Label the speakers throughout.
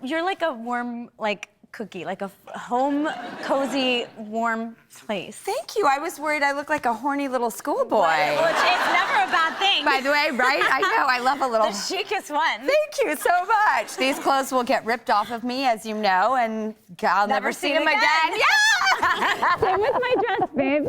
Speaker 1: You're like a warm, like, cookie, like a home, cozy, warm place.
Speaker 2: Thank you. I was worried I looked like a horny little schoolboy.
Speaker 1: Well, it's never a bad thing.
Speaker 2: By the way, right? I know. I love a little...
Speaker 1: The chicest one.
Speaker 2: Thank you so much. These clothes will get ripped off of me, as you know, and I'll never see them again. Yeah!
Speaker 1: Same with my dress, babe.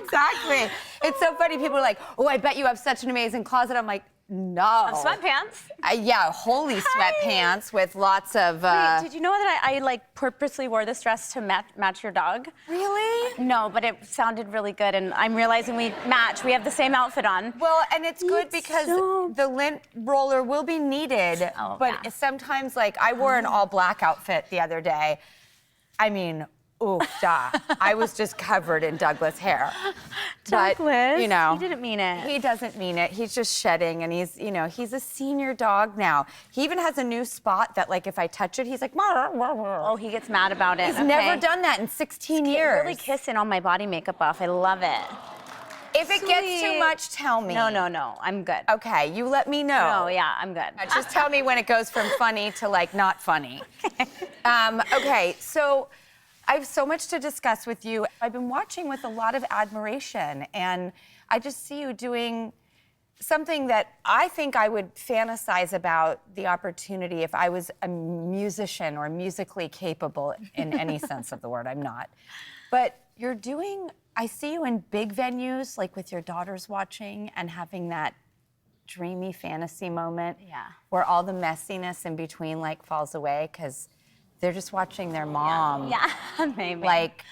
Speaker 2: Exactly. It's so funny. People are like, oh, I bet you have such an amazing closet. I'm like, no.
Speaker 1: Of sweatpants.
Speaker 2: Yeah, holy sweatpants with lots of...
Speaker 1: Wait, did you know that I like purposely wore this dress to match your dog?
Speaker 2: Really?
Speaker 1: No, but it sounded really good, and I'm realizing we match. We have the same outfit on.
Speaker 2: Well, and it's good because the lint roller will be needed, but sometimes, like, I wore an all-black outfit the other day. I mean, oof, I was just covered in Douglas hair.
Speaker 1: Douglas,
Speaker 2: but, you know,
Speaker 1: he didn't mean it.
Speaker 2: He doesn't mean it. He's just shedding, and he's, you know, he's a senior dog now. He even has a new spot that, like, if I touch it, he's like,
Speaker 1: oh, he gets mad about it.
Speaker 2: He's never done that in 16 years.
Speaker 1: Really kissing all my body makeup off. I love it.
Speaker 2: If it gets too much, tell me.
Speaker 1: No, I'm good.
Speaker 2: Okay, you let me know.
Speaker 1: No, yeah, I'm good.
Speaker 2: Just tell me when it goes from funny to, like, not funny. Okay, so I have so much to discuss with you. I've been watching with a lot of admiration, and I just see you doing something that I think I would fantasize about the opportunity if I was a musician or musically capable in any sense of the word. I'm not. But you're doing, I see you in big venues, like with your daughters watching and having that dreamy fantasy moment where all the messiness in between, like, falls away because they're just watching their mom,
Speaker 1: maybe,
Speaker 2: like,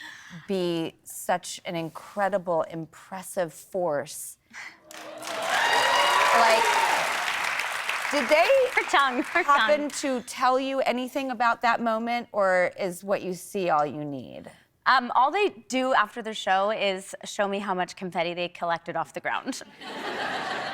Speaker 2: be such an incredible, impressive force. Like, did they happen to tell you anything about that moment, or is what you see all you need?
Speaker 1: All they do after the show is show me how much confetti they collected off the ground.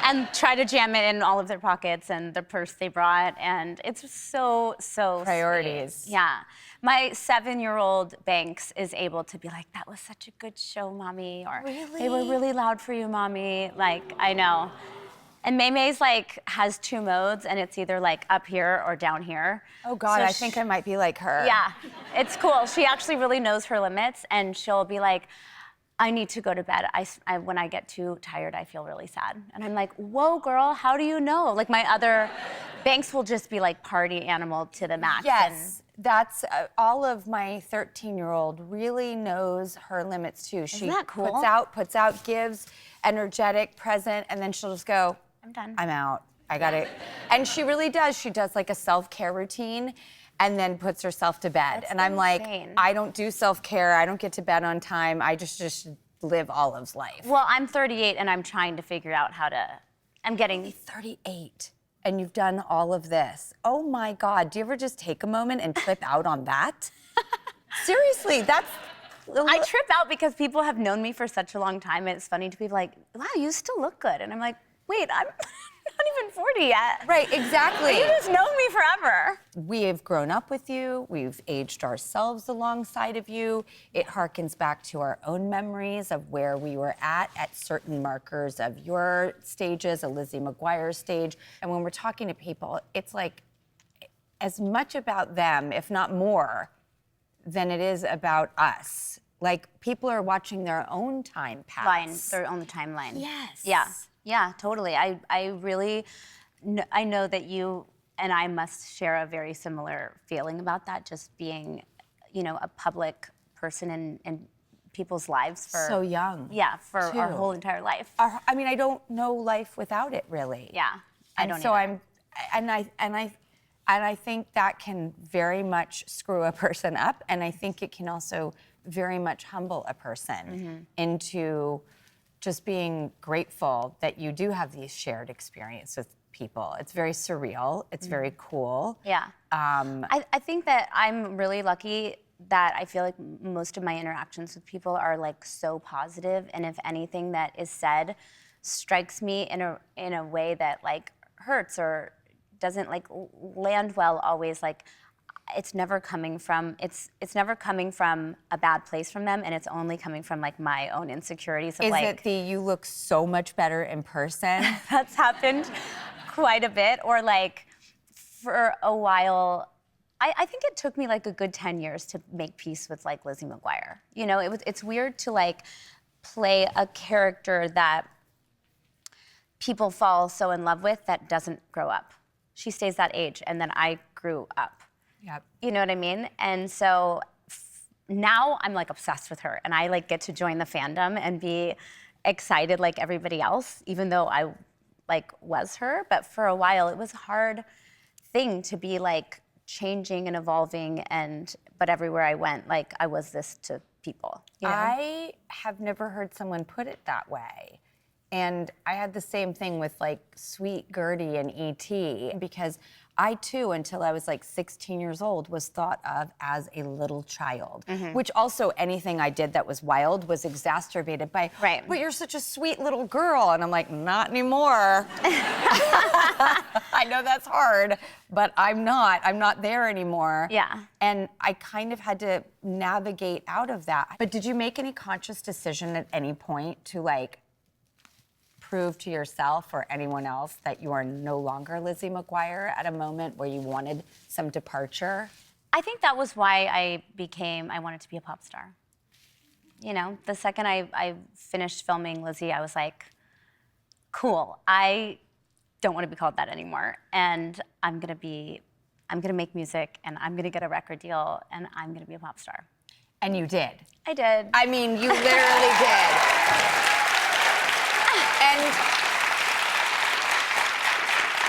Speaker 1: And try to jam it in all of their pockets and the purse they brought, and it's so
Speaker 2: priorities.
Speaker 1: Sweet. Yeah. My 7-year-old Banks is able to be like, that was such a good show, Mommy, or they were really loud for you, Mommy. Like, I know. And May's like has 2 modes, and it's either like up here or down here.
Speaker 2: Oh God, so I think I might be like her.
Speaker 1: Yeah, it's cool. She actually really knows her limits, and she'll be like, I need to go to bed. When I get too tired, I feel really sad. And I'm like, whoa, girl, how do you know? Like, my other Banks will just be like party animal to the max.
Speaker 2: Yes, that's all of my 13-year-old really knows her limits too.
Speaker 1: Isn't that cool?
Speaker 2: Puts out, gives, energetic, present, and then she'll just go,
Speaker 1: I'm done.
Speaker 2: I'm out. I got it. And she really does. She does like a self-care routine and then puts herself to bed.
Speaker 1: That's
Speaker 2: and I'm
Speaker 1: insane.
Speaker 2: like, I don't do self-care. I don't get to bed on time. I just live Olive's life.
Speaker 1: Well, I'm 38 and I'm trying to figure out how to, I'm getting...
Speaker 2: You're 38 and you've done all of this. Oh my God, do you ever just take a moment and trip out on that? Seriously, that's...
Speaker 1: I trip out because people have known me for such a long time, and it's funny to be like, wow, you still look good. And I'm like, wait, I'm not even 40 yet.
Speaker 2: Right, exactly.
Speaker 1: You just known me forever.
Speaker 2: We have grown up with you. We've aged ourselves alongside of you. It harkens back to our own memories of where we were at certain markers of your stages, a Lizzie McGuire stage. And when we're talking to people, it's like as much about them, if not more, than it is about us. Like, people are watching their own time pass.
Speaker 1: Their own timeline.
Speaker 2: Yes.
Speaker 1: Yeah, totally. I really, I know that you and I must share a very similar feeling about that, just being, you know, a public person in people's lives for...
Speaker 2: So young.
Speaker 1: Yeah, for our whole entire life.
Speaker 2: I mean, I don't know life without it, really.
Speaker 1: Yeah, I don't
Speaker 2: so
Speaker 1: either.
Speaker 2: I think that can very much screw a person up, and I think it can also very much humble a person into just being grateful that you do have these shared experiences with people. It's very surreal. It's very cool.
Speaker 1: Yeah. I think that I'm really lucky that I feel like most of my interactions with people are like so positive, and if anything that is said strikes me in a way that like hurts or doesn't like land well always, like it's never coming from a bad place from them, and it's only coming from like my own insecurities of
Speaker 2: Is
Speaker 1: like...
Speaker 2: it the you look so much better in person?
Speaker 1: That's happened quite a bit. Or like for a while I think it took me like a good 10 years to make peace with like Lizzie McGuire. You know, it's weird to like play a character that people fall so in love with that doesn't grow up. She stays that age, and then I grew up.
Speaker 2: Yep.
Speaker 1: You know what I mean? And so now I'm like obsessed with her, and I like get to join the fandom and be excited like everybody else, even though I like was her. But for a while, it was a hard thing to be like changing and evolving, but everywhere I went, like I was this to people. You know?
Speaker 2: I have never heard someone put it that way. And I had the same thing with like Sweet Gertie and E.T. because I too, until I was like 16 years old, was thought of as a little child, which also anything I did that was wild was exacerbated by,
Speaker 1: right.
Speaker 2: But you're such a sweet little girl. And I'm like, not anymore. I know that's hard, but I'm not there anymore.
Speaker 1: Yeah.
Speaker 2: And I kind of had to navigate out of that. But did you make any conscious decision at any point to like prove to yourself or anyone else that you are no longer Lizzie McGuire at a moment where you wanted some departure?
Speaker 1: I think that was why I wanted to be a pop star. You know, the second I finished filming Lizzie, I was like, cool, I don't want to be called that anymore. And I'm gonna make music, and I'm gonna get a record deal, and I'm gonna be a pop star.
Speaker 2: And you did.
Speaker 1: I did.
Speaker 2: I mean, you literally did. And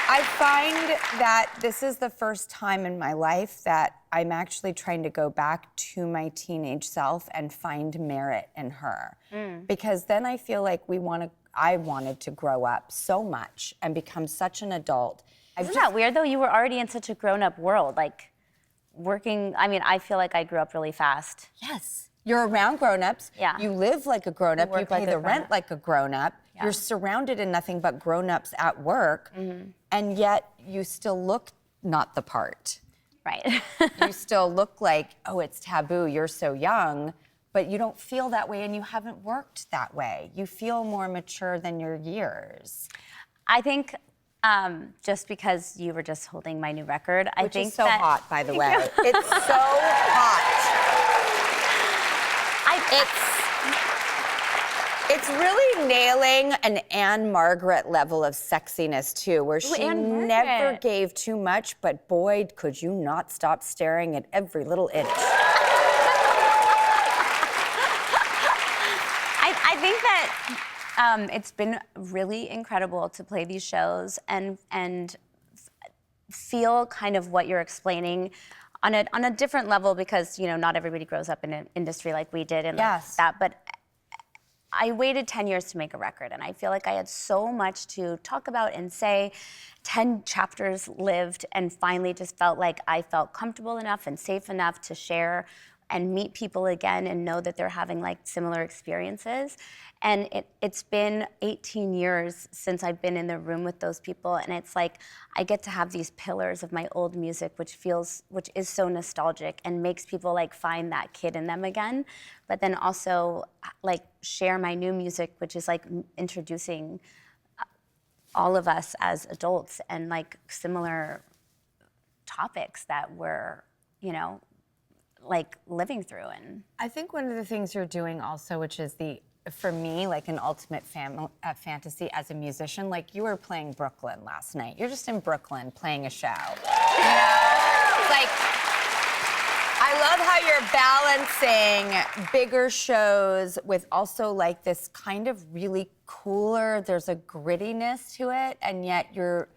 Speaker 2: I find that this is the first time in my life that I'm actually trying to go back to my teenage self and find merit in her. Because then I feel like I wanted to grow up so much and become such an adult.
Speaker 1: Isn't that weird though? You were already in such a grown-up world, like working. I mean, I feel like I grew up really fast.
Speaker 2: Yes. You're around grown-ups.
Speaker 1: Yeah.
Speaker 2: You live like a grown-up. You pay the rent like a grown-up.
Speaker 1: Yeah.
Speaker 2: You're surrounded in nothing but grown-ups at work, and yet you still look not the part.
Speaker 1: Right.
Speaker 2: You still look like, oh, it's taboo, you're so young, but you don't feel that way, and you haven't worked that way. You feel more mature than your years.
Speaker 1: I think just because you were just holding my new record, I think
Speaker 2: Which is so hot, by the way. It's so hot. It's really nailing an Anne Margaret level of sexiness too, where she never gave too much, but boy, could you not stop staring at every little inch.
Speaker 1: I think that it's been really incredible to play these shows and feel kind of what you're explaining on a different level, because you know not everybody grows up in an industry like we did and like that. But I waited 10 years to make a record, and I feel like I had so much to talk about and say. 10 chapters lived, and finally just felt like I felt comfortable enough and safe enough to share and meet people again and know that they're having like similar experiences. And it's been 18 years since I've been in the room with those people, and it's like I get to have these pillars of my old music, which is so nostalgic and makes people like find that kid in them again, but then also like share my new music, which is like introducing all of us as adults and like similar topics that we're, you know, like living through. And
Speaker 2: I think one of the things you're doing also, which is for me, like an ultimate fantasy as a musician, like you were playing Brooklyn last night. You're just in Brooklyn playing a show. You know? Like, I love how you're balancing bigger shows with also like this kind of really cooler, there's a grittiness to it, and yet you're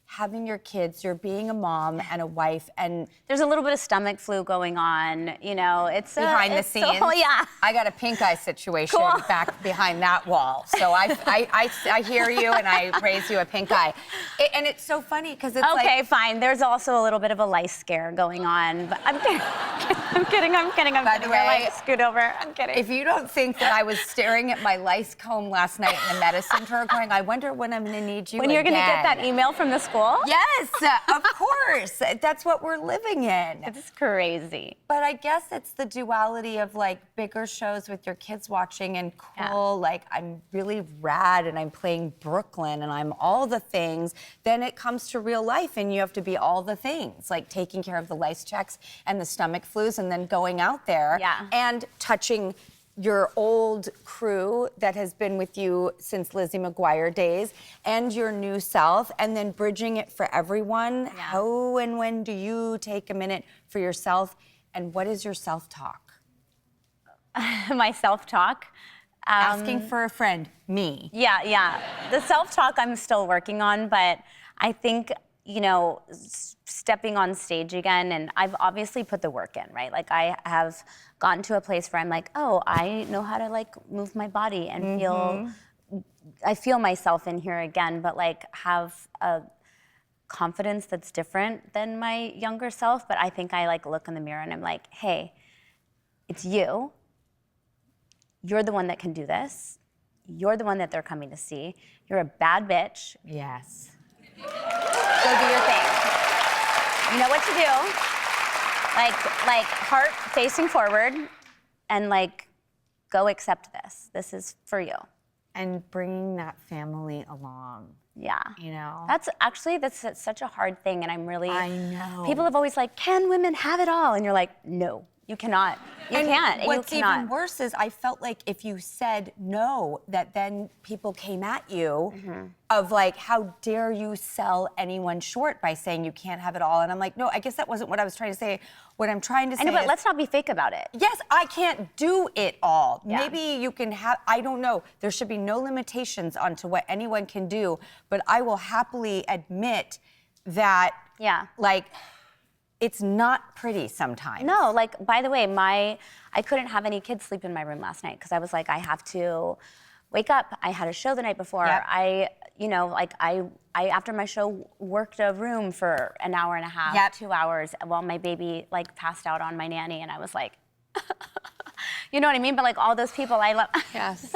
Speaker 2: having your kids, you're being a mom and a wife, and
Speaker 1: there's a little bit of stomach flu going on, you know, it's
Speaker 2: behind the scenes.
Speaker 1: Yeah.
Speaker 2: I got a pink eye situation back behind that wall. So I hear you and I raise you a pink eye. And it's so funny because it's
Speaker 1: okay, fine. There's also a little bit of a lice scare going on, but I'm I'm kidding.
Speaker 2: By the way,
Speaker 1: like, scoot over. I'm kidding.
Speaker 2: If you don't think that I was staring at my lice comb last night in the medicine drawer going, I wonder when I'm going to need you
Speaker 1: when you're
Speaker 2: again.
Speaker 1: going to get that email from the school?
Speaker 2: Yes, of course. That's what we're living in.
Speaker 1: It's crazy.
Speaker 2: But I guess it's the duality of like bigger shows with your kids watching and cool, like I'm really rad and I'm playing Brooklyn and I'm all the things. Then it comes to real life and you have to be all the things, like taking care of the lice checks and the stomach flus and then going out there and touching your old crew that has been with you since Lizzie McGuire days and your new self and then bridging it for everyone.
Speaker 1: Yeah.
Speaker 2: How and when do you take a minute for yourself and what is your self-talk?
Speaker 1: My self-talk?
Speaker 2: Asking for a friend, me.
Speaker 1: Yeah. The self-talk I'm still working on, but I think, you know, stepping on stage again, and I've obviously put the work in, right? Like I have gotten to a place where I'm like, oh, I know how to like move my body and I feel myself in here again, but like have a confidence that's different than my younger self. But I think I like look in the mirror and I'm like, hey, it's you. You're the one that can do this. You're the one that they're coming to see. You're a bad bitch.
Speaker 2: Yes.
Speaker 1: Go do your thing. You know what to do. Like heart facing forward and like go accept this. This is for you.
Speaker 2: And bringing that family along.
Speaker 1: Yeah.
Speaker 2: You know?
Speaker 1: That's such a hard thing and I'm really
Speaker 2: I know.
Speaker 1: People have always like, can women have it all? And you're like, no, you cannot. You can't.
Speaker 2: What's
Speaker 1: you cannot.
Speaker 2: even worse is I felt like if you said no, that then people came at you of like, how dare you sell anyone short by saying you can't have it all? And I'm like, no, I guess that wasn't what I was trying to say. What I'm trying to say
Speaker 1: I know, but
Speaker 2: is,
Speaker 1: let's not be fake about it.
Speaker 2: yes, I can't do it all.
Speaker 1: Yeah.
Speaker 2: Maybe you can have, I don't know. There should be no limitations onto what anyone can do, but I will happily admit that, like, it's not pretty sometimes.
Speaker 1: No, like, by the way, I couldn't have any kids sleep in my room last night because I was like, I have to wake up. I had a show the night before.
Speaker 2: Yep.
Speaker 1: I after my show worked a room for an hour and a half, 2 hours while my baby like passed out on my nanny and I was like, you know what I mean? But like all those people I love.
Speaker 2: Yes.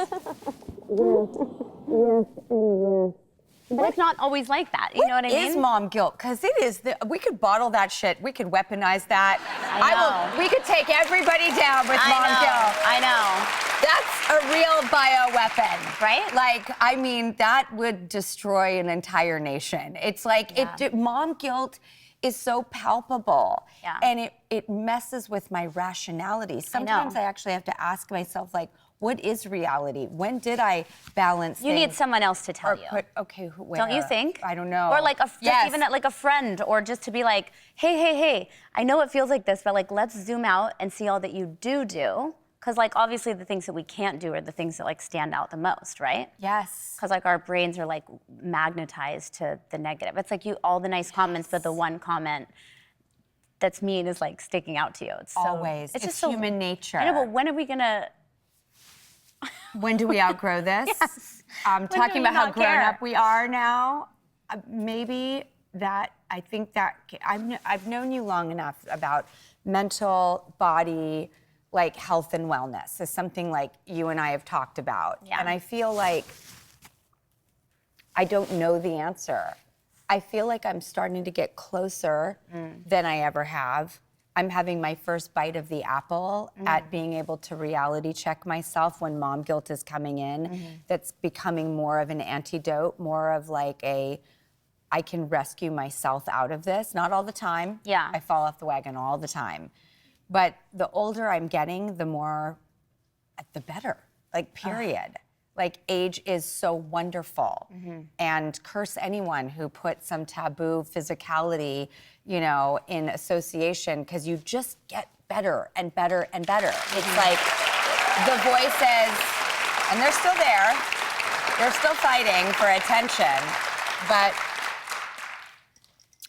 Speaker 1: But it's not always like that. You know what I mean?
Speaker 2: What is mom guilt? Because it is. We could bottle that shit. We could weaponize that.
Speaker 1: I know.
Speaker 2: We could take everybody down with mom guilt.
Speaker 1: I know.
Speaker 2: That's a real bioweapon,
Speaker 1: right?
Speaker 2: Like, I mean, that would destroy an entire nation. It's like mom guilt is so palpable, and it messes with my rationality. Sometimes I actually have to ask myself, like, what is reality? When did I balance
Speaker 1: You need someone else to tell you.
Speaker 2: Where?
Speaker 1: Don't you think?
Speaker 2: I don't know.
Speaker 1: Or like just even like a friend, or just to be like, hey, I know it feels like this, but like let's zoom out and see all that you do. Because like obviously the things that we can't do are the things that like stand out the most, right?
Speaker 2: Yes.
Speaker 1: Because like our brains are like magnetized to the negative. It's like all the nice comments, but the one comment that's mean is like sticking out to you. It's
Speaker 2: always.
Speaker 1: It's just
Speaker 2: human nature.
Speaker 1: I know, but when are we gonna?
Speaker 2: When do we outgrow this?
Speaker 1: Yes.
Speaker 2: Talking about how grown up we are now, maybe that, I think that, I've known you long enough about mental, body, like health and wellness is something like you and I have talked about.
Speaker 1: Yeah.
Speaker 2: And I feel like I don't know the answer. I feel like I'm starting to get closer than I ever have. I'm having my first bite of the apple at being able to reality check myself when mom guilt is coming in. That's becoming more of an antidote, more of like I can rescue myself out of this. Not all the time.
Speaker 1: Yeah.
Speaker 2: I fall off the wagon all the time. But the older I'm getting, the better, like period. Like age is so wonderful. And curse anyone who put some taboo physicality, in association, because you just get better and better and better. It's like the voices, and they're still there. They're still fighting for attention, but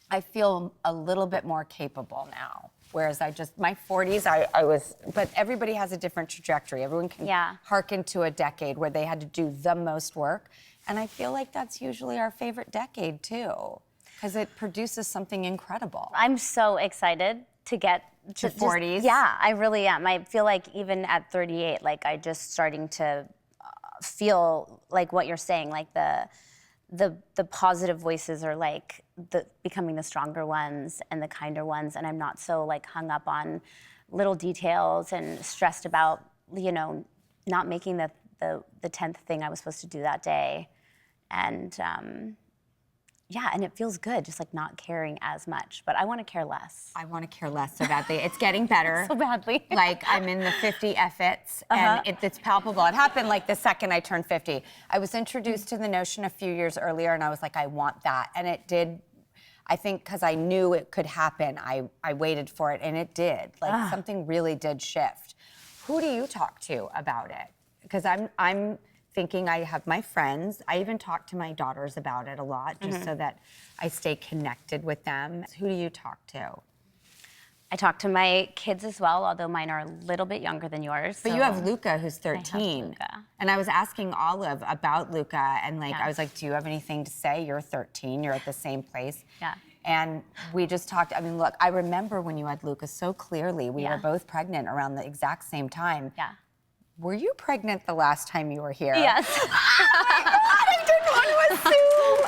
Speaker 2: I feel a little bit more capable now. Whereas my 40s, I was, but everybody has a different trajectory. Everyone can hearken to a decade where they had to do the most work. And I feel like that's usually our favorite decade too, because it produces something incredible.
Speaker 1: I'm so excited to get
Speaker 2: to 40s.
Speaker 1: Yeah, I really am. I feel like even at 38, like I just starting to feel like what you're saying, like the positive voices are like becoming the stronger ones and the kinder ones, and I'm not so like hung up on little details and stressed about, you know, not making the 10th thing I was supposed to do that day. And yeah, and it feels good just like not caring as much, but I want to care less.
Speaker 2: I want to care less so badly. It's getting better.
Speaker 1: So badly.
Speaker 2: Like I'm in the 50 F-its, and it's palpable. It happened like the second I turned 50. I was introduced to the notion a few years earlier, and I was like, I want that. And it did, I think because I knew it could happen, I waited for it, and it did. Like something really did shift. Who do you talk to about it? Because I'm thinking I have my friends. I even talk to my daughters about it a lot, just so that I stay connected with them. Who do you talk to?
Speaker 1: I talk to my kids as well, although mine are a little bit younger than yours.
Speaker 2: But
Speaker 1: so
Speaker 2: you have Luca, who's 13.
Speaker 1: I have Luca.
Speaker 2: And I was asking Olive about Luca, and like I was like, do you have anything to say? You're 13, you're at the same place.
Speaker 1: Yeah.
Speaker 2: And we just talked, I mean, look, I remember when you had Luca so clearly. We were both pregnant around the exact same time.
Speaker 1: Yeah.
Speaker 2: Were you pregnant the last time you were here?
Speaker 1: Yes.
Speaker 2: Oh my God, I didn't want to assume.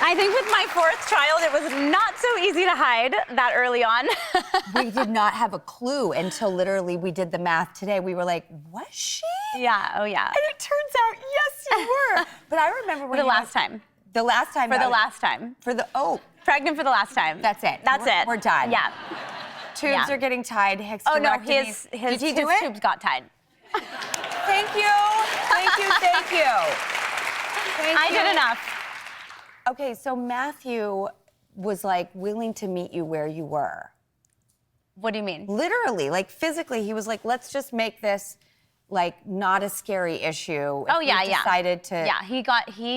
Speaker 1: I think with my 4th child, it was not so easy to hide that early on.
Speaker 2: We did not have a clue until literally we did the math today. We were like, was she?
Speaker 1: Yeah, oh yeah.
Speaker 2: And it turns out, yes, you were. But I remember when
Speaker 1: For the last time.
Speaker 2: The last time.
Speaker 1: For the last time.
Speaker 2: For the,
Speaker 1: Pregnant for the last time.
Speaker 2: That's it.
Speaker 1: That's it.
Speaker 2: We're done.
Speaker 1: Yeah.
Speaker 2: Tubes are getting tied.
Speaker 1: Oh no, his
Speaker 2: Did he do it?
Speaker 1: tubes got tied.
Speaker 2: Thank you. Thank you. Thank you. Thank
Speaker 1: I
Speaker 2: you.
Speaker 1: did enough.
Speaker 2: Okay, so Matthew was like willing to meet you where you were.
Speaker 1: What do you mean?
Speaker 2: Literally, like physically, he was like, let's just make this like not a scary issue.
Speaker 1: Oh yeah,
Speaker 2: yeah. Decided to.
Speaker 1: Yeah, he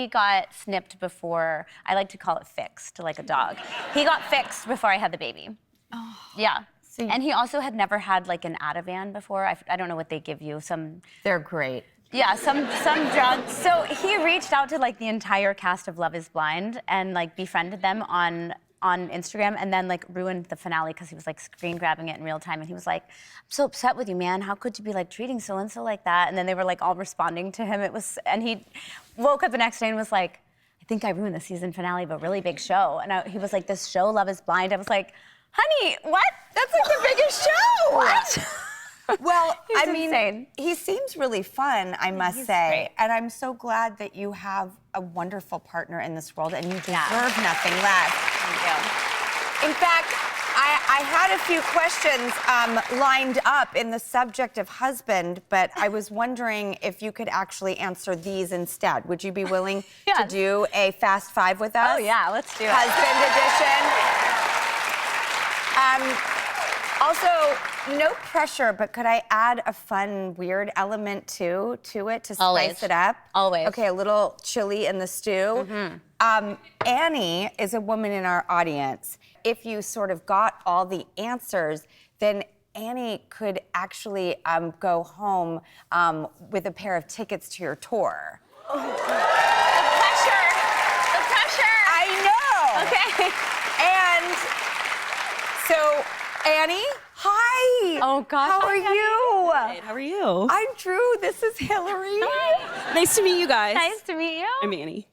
Speaker 1: got snipped before. I like to call it fixed, like a dog. He got fixed before I had the baby. Oh. Yeah. And he also had never had like an Ativan before. I don't know what they give you.
Speaker 2: They're great.
Speaker 1: Yeah, some drugs. So he reached out to like the entire cast of Love Is Blind and like befriended them on Instagram, and then like ruined the finale because he was like screen grabbing it in real time, and he was like, I'm so upset with you, man. How could you be like treating so and so like that? And then they were like all responding to him. And he woke up the next day and was like, I think I ruined the season finale of a really big show. And he was like, this show, Love Is Blind. I was like, honey, what? That's like the biggest show. What?
Speaker 2: Well,
Speaker 1: He's
Speaker 2: I mean,
Speaker 1: insane.
Speaker 2: he seems really fun, I must say.
Speaker 1: Great.
Speaker 2: And I'm so glad that you have a wonderful partner in this world, and you deserve nothing less.
Speaker 1: Thank you.
Speaker 2: In fact, I had a few questions lined up in the subject of husband, but I was wondering if you could actually answer these instead. Would you be willing to do a Fast Five with us?
Speaker 1: Oh yeah, let's do it.
Speaker 2: Husband edition. Also, no pressure, but could I add a fun, weird element to it to spice it up?
Speaker 1: Always.
Speaker 2: Okay, a little chili in the stew. Annie is a woman in our audience. If you sort of got all the answers, then Annie could actually go home with a pair of tickets to your tour.
Speaker 1: Oh. The pressure. The pressure.
Speaker 2: I know.
Speaker 1: Okay.
Speaker 2: And so, Annie, hi.
Speaker 1: Oh gosh.
Speaker 2: How are you?
Speaker 3: Great, how are you?
Speaker 2: I'm Drew. This is Hilary.
Speaker 3: Nice to meet you guys.
Speaker 1: Nice to meet you.
Speaker 3: I'm Annie.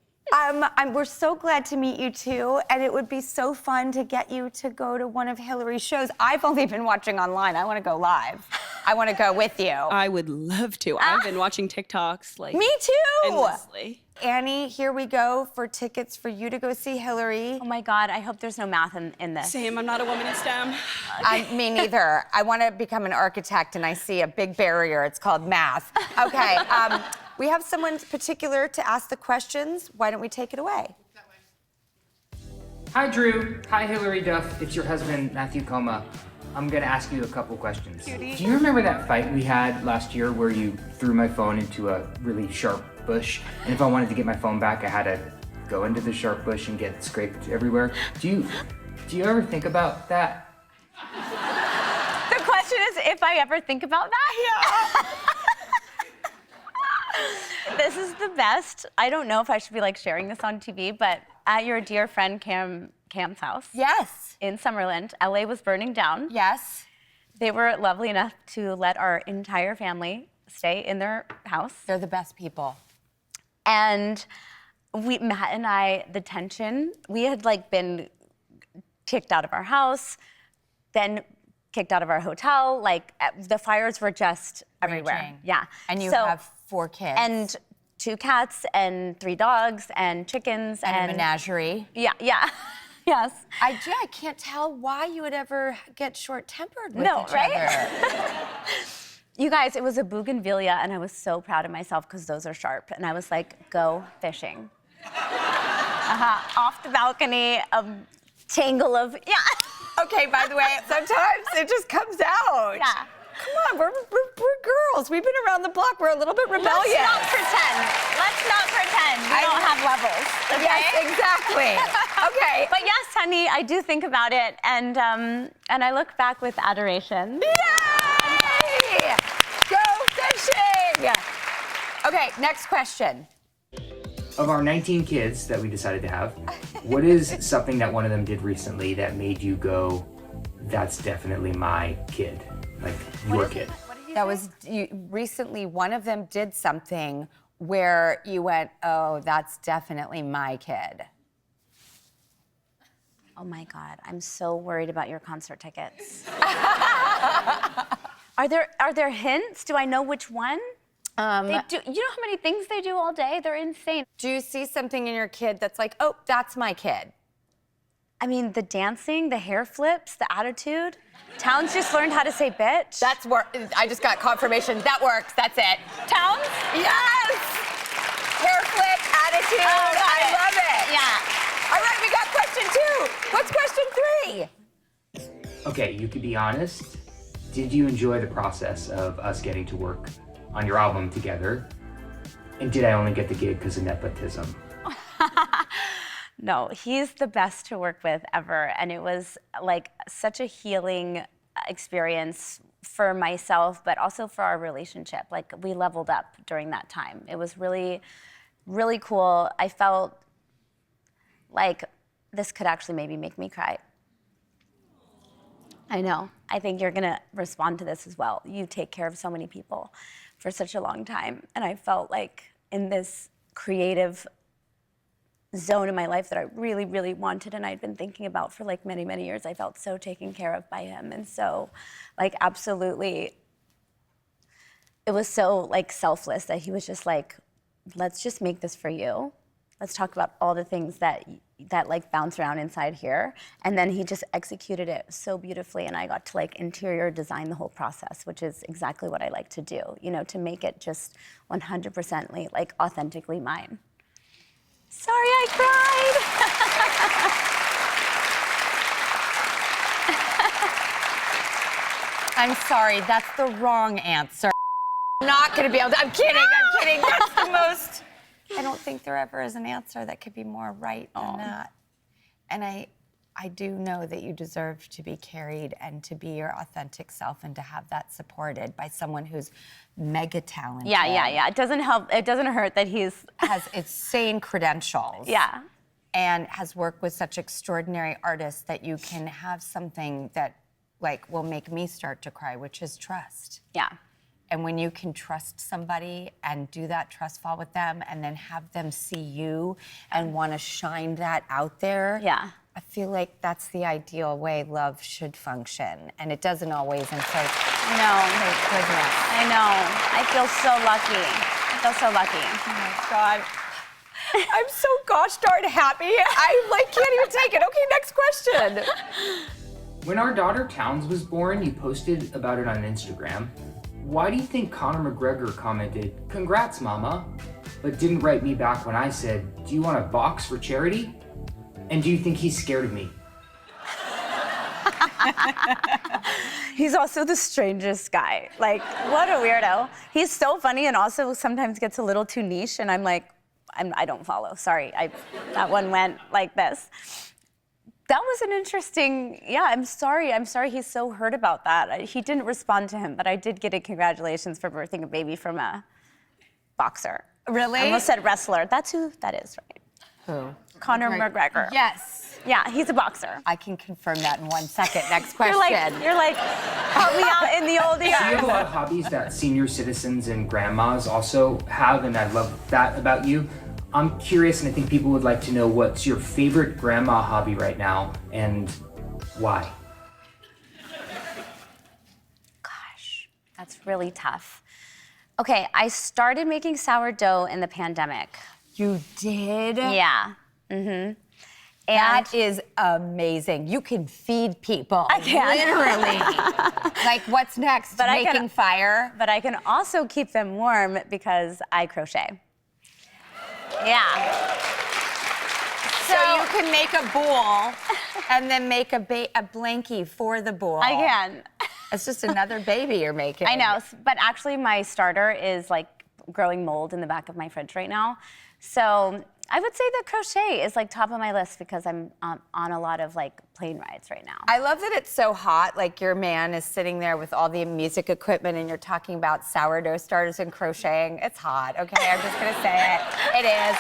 Speaker 2: We're so glad to meet you too, and it would be so fun to get you to go to one of Hilary's shows. I've only been watching online. I want to go live. I want to go with you.
Speaker 3: I would love to. I've been watching TikToks like
Speaker 2: Me too.
Speaker 3: endlessly.
Speaker 2: Annie, here we go for tickets for you to go see Hilary.
Speaker 1: Oh my God, I hope there's no math in this.
Speaker 3: Same, I'm not a woman in STEM.
Speaker 2: Me neither. I want to become an architect, and I see a big barrier. It's called math. Okay. We have someone particular to ask the questions. Why don't we take it away?
Speaker 4: Hi, Drew. Hi, Hilary Duff. It's your husband, Matthew Coma. I'm gonna ask you a couple questions.
Speaker 2: Cutie.
Speaker 4: Do you remember that fight we had last year where you threw my phone into a really sharp bush? And if I wanted to get my phone back, I had to go into the sharp bush and get scraped everywhere. Do you ever think about that?
Speaker 1: The question is if I ever think about that? Yeah. This is the best. I don't know if I should be like sharing this on TV, but at your dear friend Cam Cam's house.
Speaker 2: Yes.
Speaker 1: In Summerlin. LA was burning down.
Speaker 2: Yes.
Speaker 1: They were lovely enough to let our entire family stay in their house.
Speaker 2: They're the best people.
Speaker 1: And Matt and I, the tension, we had like been kicked out of our house, then kicked out of our hotel. Like the fires were just everywhere.
Speaker 2: Raging.
Speaker 1: Yeah.
Speaker 2: And you
Speaker 1: So-
Speaker 2: have 4 kids.
Speaker 1: And 2 cats and 3 dogs and chickens
Speaker 2: and a menagerie.
Speaker 1: Yeah, yeah. Yes.
Speaker 2: I can't tell why you would ever get short-tempered with
Speaker 1: No,
Speaker 2: each
Speaker 1: right?
Speaker 2: other.
Speaker 1: You guys, it was a bougainvillea, and I was so proud of myself because those are sharp. And I was like, go fishing. Off the balcony, a tangle of, yeah.
Speaker 2: Okay, by the way, sometimes it just comes out.
Speaker 1: Yeah.
Speaker 2: Come on, we're girls. We've been around the block. We're a little bit rebellious.
Speaker 1: Let's not pretend. Let's not pretend. We don't have levels. Okay?
Speaker 2: Yes, exactly. Okay.
Speaker 1: But yes, honey, I do think about it, and I look back with adoration.
Speaker 2: Yay! Go fishing! Okay, next question.
Speaker 4: Of our 19 kids that we decided to have, what is something that one of them did recently that made you go, that's definitely my kid? Like, your kid.
Speaker 2: That was recently. One of them did something where you went, "Oh, that's definitely my kid."
Speaker 1: Oh my God, I'm so worried about your concert tickets. Are there hints? Do I know which one? They do. You know how many things they do all day? They're insane.
Speaker 2: Do you see something in your kid that's like, "Oh, that's my kid"?
Speaker 1: I mean, the dancing, the hair flips, the attitude. Towns just learned how to say bitch.
Speaker 2: That's where I just got confirmation. That works. That's it.
Speaker 1: Towns?
Speaker 2: Yes. Hair flip, attitude. I love it.
Speaker 1: Yeah.
Speaker 2: All right, we got question 2. What's question 3?
Speaker 4: Okay, you could be honest. Did you enjoy the process of us getting to work on your album together? And did I only get the gig because of nepotism?
Speaker 1: No, he's the best to work with ever. And it was like such a healing experience for myself, but also for our relationship. Like we leveled up during that time. It was really, really cool. I felt like this could actually maybe make me cry. I know. I think you're gonna respond to this as well. You take care of so many people for such a long time. And I felt like in this creative zone in my life that I really, really wanted and I'd been thinking about for like many, many years. I felt so taken care of by him. And so like absolutely, it was so like selfless that he was just like, let's just make this for you. Let's talk about all the things that like bounce around inside here. And then he just executed it so beautifully and I got to like interior design the whole process, which is exactly what I like to do, you know, to make it just 100% like authentically mine. Sorry, I cried.
Speaker 2: I'm sorry, that's the wrong answer. I'm not gonna be able to, I'm kidding. That's the most, I don't think there ever is an answer that could be more right than that. And I do know that you deserve to be carried and to be your authentic self and to have that supported by someone who's mega talented.
Speaker 1: Yeah. It doesn't help, it doesn't hurt that he's...
Speaker 2: has insane credentials.
Speaker 1: Yeah.
Speaker 2: And has worked with such extraordinary artists that you can have something that like will make me start to cry, which is trust.
Speaker 1: Yeah.
Speaker 2: And when you can trust somebody and do that trust fall with them and then have them see you and want to shine that out there.
Speaker 1: Yeah.
Speaker 2: I feel like that's the ideal way love should function. And it doesn't always, and so,
Speaker 1: No.
Speaker 2: thank goodness.
Speaker 1: I know. I feel so lucky. I feel so lucky.
Speaker 2: Oh my God. I'm so gosh darn happy. I like can't even take it. Okay, next question.
Speaker 4: When our daughter Towns was born, you posted about it on Instagram. Why do you think Conor McGregor commented, "Congrats, mama," but didn't write me back when I said, "Do you want a box for charity?" And do you think he's scared of me?
Speaker 1: He's also the strangest guy. Like, what a weirdo. He's so funny and also sometimes gets a little too niche and I'm like, I don't follow, sorry. That one went like this. That was an interesting, yeah, I'm sorry he's so hurt about that. He didn't respond to him, but I did get a congratulations for birthing a baby from a boxer.
Speaker 2: Really?
Speaker 1: I almost said wrestler. That's who that is, right?
Speaker 2: Who?
Speaker 1: Conor McGregor.
Speaker 2: Yes.
Speaker 1: Yeah, he's a boxer.
Speaker 2: I can confirm that in 1 second. Next question.
Speaker 1: You're like, help me out in the old
Speaker 4: So you have a lot of hobbies that senior citizens and grandmas also have, and I love that about you. I'm curious, and I think people would like to know, what's your favorite grandma hobby right now, and why?
Speaker 1: Gosh, that's really tough. Okay, I started making sourdough in the pandemic.
Speaker 2: You did?
Speaker 1: Yeah. Mm-hmm.
Speaker 2: That is amazing. You can feed people.
Speaker 1: I can.
Speaker 2: Literally. Like, what's next?
Speaker 1: But
Speaker 2: Making fire?
Speaker 1: But I can also keep them warm because I crochet. Yeah.
Speaker 2: So you can make a bowl and then make a blankie for the bowl.
Speaker 1: I can.
Speaker 2: It's just another baby you're making.
Speaker 1: I know, but actually my starter is like growing mold in the back of my fridge right now. So I would say that crochet is like top of my list because I'm on a lot of like plane rides right now.
Speaker 2: I love that it's so hot. Like your man is sitting there with all the music equipment and you're talking about sourdough starters and crocheting. It's hot, okay? I'm just gonna say it. It is.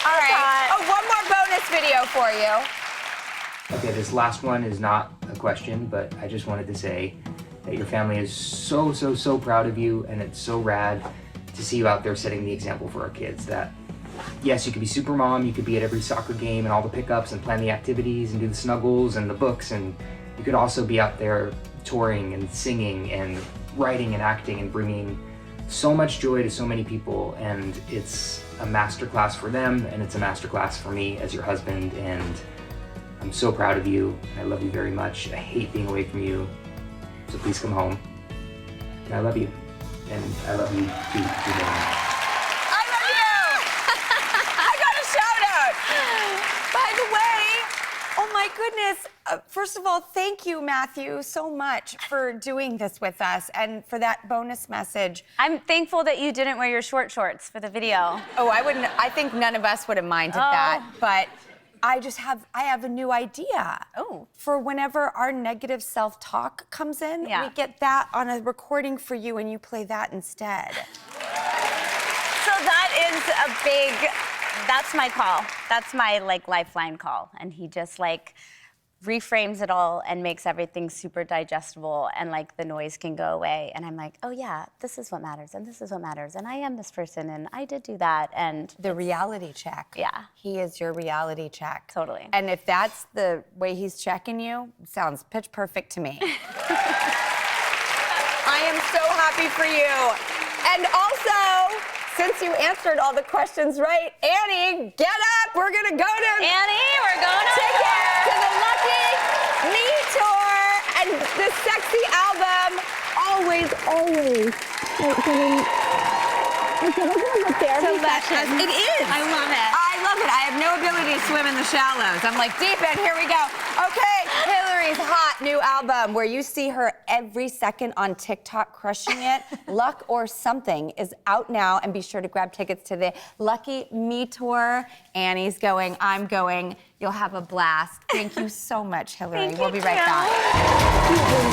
Speaker 2: All right. Oh, one more bonus video for you.
Speaker 4: Okay, this last one is not a question, but I just wanted to say that your family is so, so, so proud of you, and it's so rad to see you out there setting the example for our kids that, yes, you could be super mom, you could be at every soccer game and all the pickups and plan the activities and do the snuggles and the books, and you could also be out there touring and singing and writing and acting and bringing so much joy to so many people, and it's a masterclass for them, and it's a masterclass for me as your husband, and I'm so proud of you. I love you very much. I hate being away from you, so please come home. And I love you, and I love you too.
Speaker 2: I love you! I got a shout out! By the way, oh my goodness, first of all, thank you, Matthew, so much for doing this with us and for that bonus message.
Speaker 1: I'm thankful that you didn't wear your short shorts for the video.
Speaker 2: Oh, I think none of us would have minded that, but I have a new idea.
Speaker 1: Oh.
Speaker 2: For whenever our negative self-talk comes in,
Speaker 1: Yeah.
Speaker 2: we get that on a recording for you and you play that instead.
Speaker 1: So that's my call. That's my like lifeline call. And he just like reframes it all and makes everything super digestible, and like the noise can go away. And I'm like, oh yeah, this is what matters, and this is what matters, and I am this person, and I did do that, and
Speaker 2: The reality check.
Speaker 1: Yeah.
Speaker 2: He is your reality check.
Speaker 1: Totally.
Speaker 2: And if that's the way he's checking you, sounds pitch perfect to me. I am so happy for you. And also, since you answered all the questions right, Annie, get up. We're gonna go to
Speaker 1: Annie, we're going on
Speaker 2: tickets to the Lucky Me Tour and the sexy album. Always. It is.
Speaker 1: I love it.
Speaker 2: I love it. I have no ability to swim in the shallows. I'm like, deep end, here we go. Okay, Hilary's hot new album, where you see her every second on TikTok crushing it. Luck or Something is out now, and be sure to grab tickets to the Lucky Me Tour. Annie's going, I'm going. You'll have a blast. Thank you so much, Hilary.
Speaker 1: Thank
Speaker 2: We'll
Speaker 1: you,
Speaker 2: be right
Speaker 1: Jill.
Speaker 2: back.